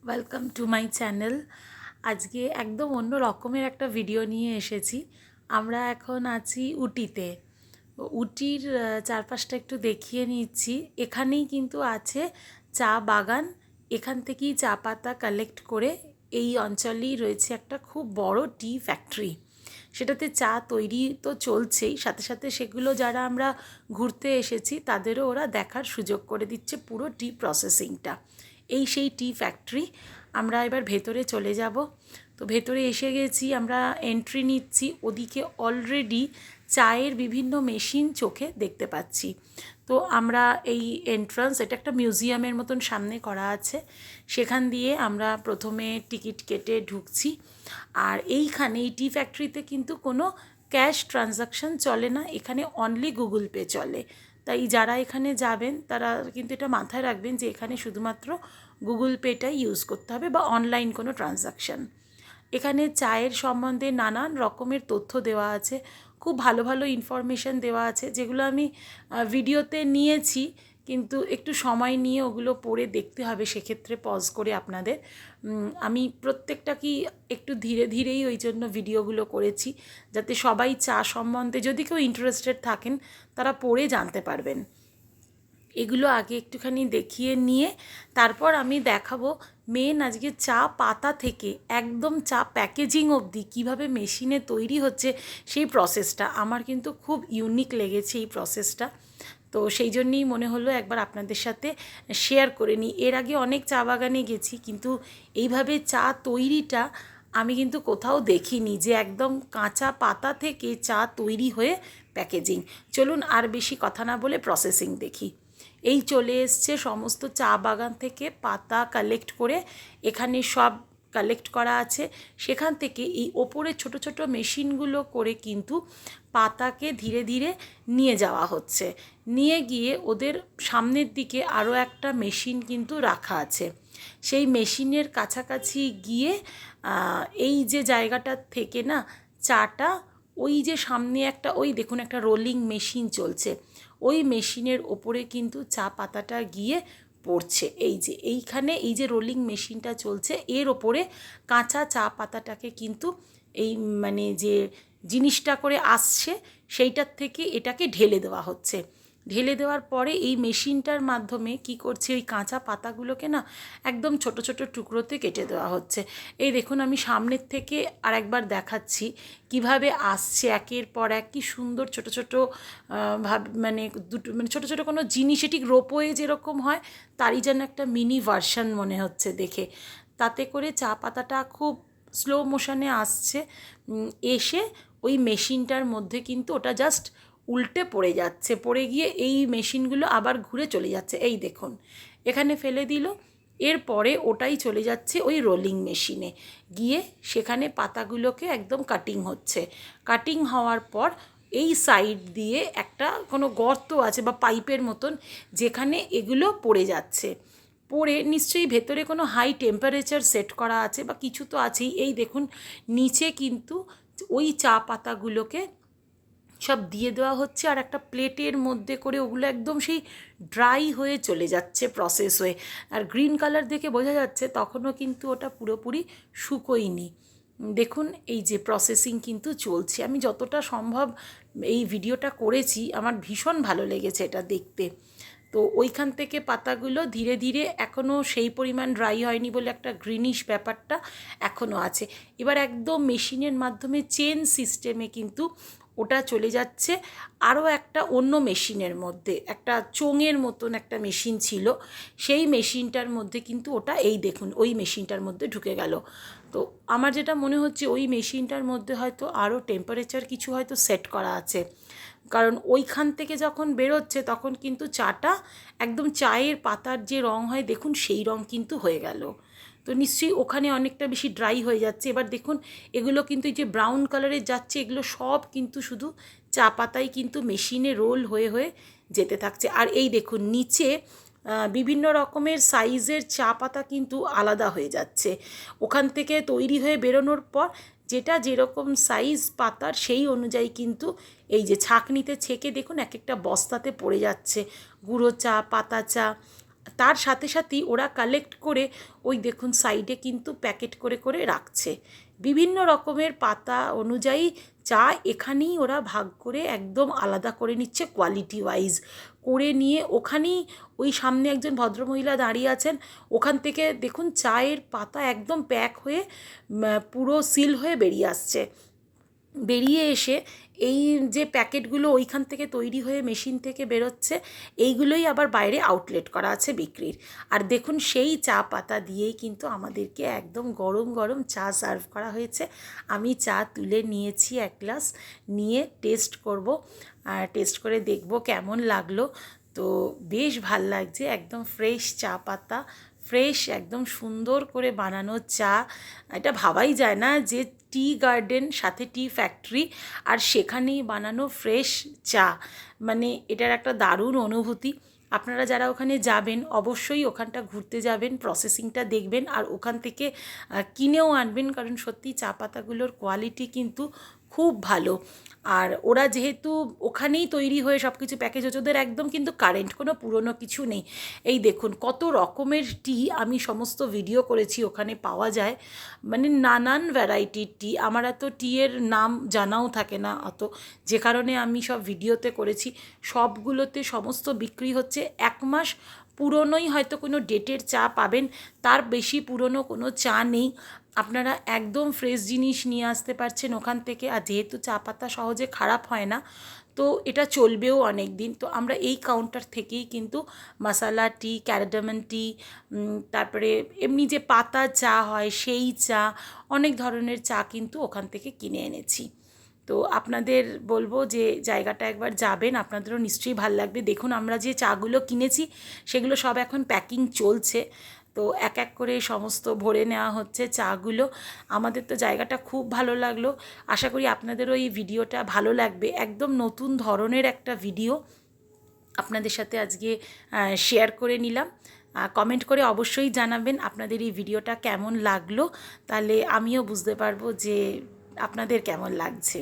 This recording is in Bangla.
Welcome to my channel. আজকে একদম অন্য রকমের একটা ভিডিও নিয়ে এসেছি। আমরা এখন আছি উটিতে। উটির চারপাশটা একটু দেখিয়ে নিচ্ছি। এখানেই কিন্তু আছে চা বাগান। এখান থেকেই চা পাতা কালেক্ট করে এই অঞ্চলেই রয়েছে একটা খুব বড় টি ফ্যাক্টরি। সেটাতে চা তৈরি তো চলছেই, সাথে সাথে সেগুলো যারা আমরা ঘুরতে এসেছি তাদেরও ওরা দেখার সুযোগ করে দিচ্ছে পুরো টি প্রসেসিংটা। এই সেই টি ফ্যাক্টরি। আমরা এবার ভেতরে চলে যাব। তো ভেতরে এসে গেছি, আমরা এন্ট্রি নিচ্ছি। ওদিকে অলরেডি চায়ের বিভিন্ন মেশিন চোখে দেখতে পাচ্ছি। তো আমরা এই এন্ট্রান্স, এটা একটা মিউজিয়ামের মতন সামনে করা আছে, সেখান দিয়ে আমরা প্রথমে টিকিট কেটে ঢুকছি। আর এইখানে এই টি ফ্যাক্টরিতে কিন্তু কোনো ক্যাশ ট্রানজাকশান চলে না, এখানে অনলি গুগল পে চলে। তাই যারা এখানে যাবেন তারা কিন্তু এটা মাথায় রাখবেন যে এখানে শুধুমাত্র গুগল পেটাই ইউজ করতে হবে বা অনলাইন কোনো ট্রানজাকশান। এখানে চায়ের সম্বন্ধে নানান রকমের তথ্য দেওয়া আছে, খুব ভালো ভালো ইনফরমেশান দেওয়া আছে, যেগুলো আমি ভিডিওতে নিয়েছি, কিন্তু একটু সময় নিয়ে ওগুলো পড়ে দেখতে হবে, সেক্ষেত্রে পজ করে আপনাদের। আমি প্রত্যেকটা কি একটু ধীরে ধীরেই ওই জন্য ভিডিওগুলো করেছি, যাতে সবাই চা সম্বন্ধে যদি কেউ ইন্টারেস্টেড থাকেন তারা পড়ে জানতে পারবেন। এগুলো আগে একটুখানি দেখিয়ে নিয়ে তারপর আমি দেখাবো মেন আজকে চা পাতা থেকে একদম চা প্যাকেজিং অবধি কীভাবে মেশিনে তৈরি হচ্ছে সেই প্রসেসটা। আমার কিন্তু খুব ইউনিক লেগেছে এই প্রসেসটা, তো সেই জন্যই মনে হলো একবার আপনাদের সাথে শেয়ার করে নিই। এর আগে অনেক চা বাগানে গেছি, কিন্তু এইভাবে চা তৈরিটা আমি কিন্তু কোথাও দেখিনি, যে একদম কাঁচা পাতা থেকে চা তৈরি হয়ে প্যাকেজিং। চলুন আর বেশি কথা না বলে প্রসেসিং দেখি। এই চলে এসছে সমস্ত চা বাগান থেকে পাতা কালেক্ট করে, এখানে সব কালেক্ট করা আছে। সেখান থেকে এই ওপরে ছোট ছোট মেশিনগুলো করে কিন্তু পাতাকে ধীরে ধীরে নিয়ে যাওয়া হচ্ছে। নিয়ে গিয়ে ওদের সামনের দিকে আরও একটা মেশিন কিন্তু রাখা আছে। সেই মেশিনের কাছাকাছি গিয়ে এই যে জায়গাটার থেকে না চাটা, ওই যে সামনে একটা, ওই দেখুন একটা রোলিং মেশিন চলছে, ওই মেশিনের ওপরে কিন্তু চা পাতাটা গিয়ে পড়ছে। এই যে এইখানে এই যে রোলিং মেশিনটা চলছে, এর ওপরে কাঁচা চা পাতাটাকে কিন্তু এই মানে যে জিনিসটা করে আসছে সেইটার থেকে এটাকে ঢেলে দেওয়া হচ্ছে। ঢেলে দেওয়ার পরে এই মেশিনটার মাধ্যমে কি করছে, ওই কাঁচা পাতাগুলোকে না একদম ছোট ছোট টুকরোতে কেটে দেওয়া হচ্ছে। এই দেখুন আমি সামনের থেকে আরেকবার দেখাচ্ছি কিভাবে আসছে একের পর এক, কি সুন্দর ছোট ছোট মানে দুটো মানে ছোটো ছোটো কোনো জিনিস, ঠিক রোপওয়ে যেরকম হয় তারই যেন একটা মিনি ভার্সন মনে হচ্ছে দেখে। তাতে করে চা পাতাটা খুব স্লো মোশনে আসছে, এসে ওই মেশিনটার মধ্যে কিন্তু ওটা জাস্ট উল্টে পড়ে যাচ্ছে, পড়ে গিয়ে এই মেশিনগুলো আবার ঘুরে চলে যাচ্ছে। এই দেখুন এখানে ফেলে দিল, এরপরে ওটাই চলে যাচ্ছে ওই রোলিং মেশিনে গিয়ে, সেখানে পাতাগুলোকে একদম কাটিং হচ্ছে। কাটিং হওয়ার পর এই সাইড দিয়ে একটা কোনো গর্ত আছে বা পাইপের মতন, যেখানে এগুলো পড়ে যাচ্ছে। পড়ে নিশ্চয়ই ভেতরে কোনো হাই টেম্পারেচার সেট করা আছে বা কিছু তো আছেই। এই দেখুন নিচে কিন্তু ওই চা পাতাগুলোকে সব দিয়ে দেওয়া হচ্ছে, আর একটা প্লেটের মধ্যে করে ওগুলো একদম সেই ড্রাই হয়ে চলে যাচ্ছে প্রসেস হয়ে। আর গ্রিন কালার দেখে বোঝা যাচ্ছে তখনও কিন্তু ওটা পুরোপুরি শুকোয়নি। দেখুন এই যে প্রসেসিং কিন্তু চলছে। আমি যতটা সম্ভব এই ভিডিওটা করেছি, আমার ভীষণ ভালো লেগেছে এটা দেখতে। তো ওইখান থেকে পাতাগুলো ধীরে ধীরে, এখনও সেই পরিমাণ ড্রাই হয়নি বলে একটা গ্রিনিশ ব্যাপারটা এখনও আছে। এবার একদম মেশিনের মাধ্যমে চেন সিস্টেমে কিন্তু ওটা চলে যাচ্ছে আরও একটা অন্য মেশিনের মধ্যে, একটা চোঙের মতন একটা মেশিন ছিল, সেই মেশিনটার মধ্যে কিন্তু ওটা, এই দেখুন ওই মেশিনটার মধ্যে ঢুকে গেল। তো আমার যেটা মনে হচ্ছে ওই মেশিনটার মধ্যে হয়তো আরও টেম্পারেচার কিছু হয়তো সেট করা আছে, কারণ ওইখান থেকে যখন বেরোচ্ছে তখন কিন্তু চাটা একদম চায়ের পাতার যে রং হয় দেখুন সেই রং কিন্তু হয়ে গেল। তো নিশ্চয়ই ওখানে অনেকটা বেশি ড্রাই হয়ে যাচ্ছে। এবার দেখুন এগুলো কিন্তু এই যে ব্রাউন কালারের যাচ্ছে, এগুলো সব কিন্তু শুধু চা পাতাই কিন্তু মেশিনে রোল হয়ে হয়ে যেতে থাকছে। আর এই দেখুন নিচে বিভিন্ন রকমের সাইজের চা পাতা কিন্তু আলাদা হয়ে যাচ্ছে ওখান থেকে তৈরি হয়ে বেরোনোর পর। যেটা যেরকম সাইজ পাতার সেই অনুযায়ী কিন্তু এই যে ছাঁকনিতে ছেঁকে দেখুন এক একটা বস্তাতে পড়ে যাচ্ছে গুঁড়ো চা, পাতা চা। তার সাথে সাথেই ওরা কালেক্ট করে ওই দেখুন সাইডে কিন্তু প্যাকেট করে করে রাখছে। বিভিন্ন রকমের পাতা অনুযায়ী চা এখানেই ওরা ভাগ করে একদম আলাদা করে নিচ্ছে কোয়ালিটি ওয়াইজ, করে নিয়ে ওখানেই ওই সামনে একজন ভদ্রমহিলা দাঁড়িয়ে আছেন, ওখান থেকে দেখুন চায়ের পাতা একদম প্যাক হয়ে পুরো সিল হয়ে বেরিয়ে আসছে। বেরিয়ে এসে এই যে প্যাকেটগুলো ওইখান থেকে তৈরি হয়ে মেশিন থেকে বেরোচ্ছে, এইগুলোই আবার বাইরে আউটলেট করা আছে বিক্রির। আর দেখুন সেই চা পাতা দিয়েই কিন্তু আমাদেরকে একদম গরম গরম চা সার্ভ করা হয়েছে। আমি চা তুলে নিয়েছি এক গ্লাস, নিয়ে টেস্ট করব, টেস্ট করে দেখব কেমন লাগলো। তো বেশ ভাল লাগছে, একদম ফ্রেশ চা পাতা, ফ্রেশ একদম সুন্দর করে বানানো চা। এটা ভাবাই যায় না যে টি গার্ডেন সাথে টি ফ্যাক্টরি আর সেখানেই বানানো ফ্রেশ চা, মানে এটার একটা দারুণ অনুভূতি। আপনারা যারা ওখানে যাবেন অবশ্যই ওখানটা ঘুরতে যাবেন, প্রসেসিংটা দেখবেন আর ওখান থেকে কিনেও আনবেন, কারণ সত্যি চা পাতাগুলোর কোয়ালিটি কিন্তু খুব ভালো। আর ওরা যেহেতু ওখানেই তৈরি হয়ে সব কিছু প্যাকেজ হচ্ছে, ওদের একদম কিন্তু কারেন্ট কোনো পুরনো কিছু নেই। এই দেখুন কত রকমের টি আমি সমস্ত ভিডিও করেছি, ওখানে পাওয়া যায় মানে নানান ভ্যারাইটির টি। আমার এত টিয়ের নাম জানাও থাকে না অত, যে কারণে আমি সব ভিডিওতে করেছি। সবগুলোতে সমস্ত বিক্রি হচ্ছে 1 মাস পুরনোই, হয়তো কোনো ডেটের চা পাবেন, তার বেশি পুরনো কোনো চা নেই। আপনারা একদম ফ্রেশ জিনিস নিয়ে আসতে পারছেন ওখান থেকে। আর যেহেতু চা পাতা সহজে খারাপ হয় না, তো এটা চলবেও অনেক দিন। তো আমরা এই কাউন্টার থেকেই কিন্তু মশালা টি, ক্যারডামন টি, তারপরে এমনি যে পাতা চা হয় সেই চা, অনেক ধরনের চা কিন্তু ওখান থেকে কিনে এনেছি। তো আপনাদের বলবো যে জায়গাটা একবার যাবেন, আপনাদেরও নিশ্চয়ই ভালো লাগবে। দেখুন আমরা যে চাগুলো কিনেছি সেগুলো সব এখন প্যাকিং চলছে, তো এক এক করে সমস্ত ভরে নেওয়া হচ্ছে চাগুলো। আমাদের তো জায়গাটা খুব ভালো লাগলো, আশা করি আপনাদেরও এই ভিডিওটা ভালো লাগবে। একদম নতুন ধরনের একটা ভিডিও আপনাদের সাথে আজকে শেয়ার করে নিলাম। কমেন্ট করে অবশ্যই জানাবেন আপনাদের এই ভিডিওটা কেমন লাগলো, তাহলে আমিও বুঝতে পারবো যে আপনাদের কেমন লাগছে।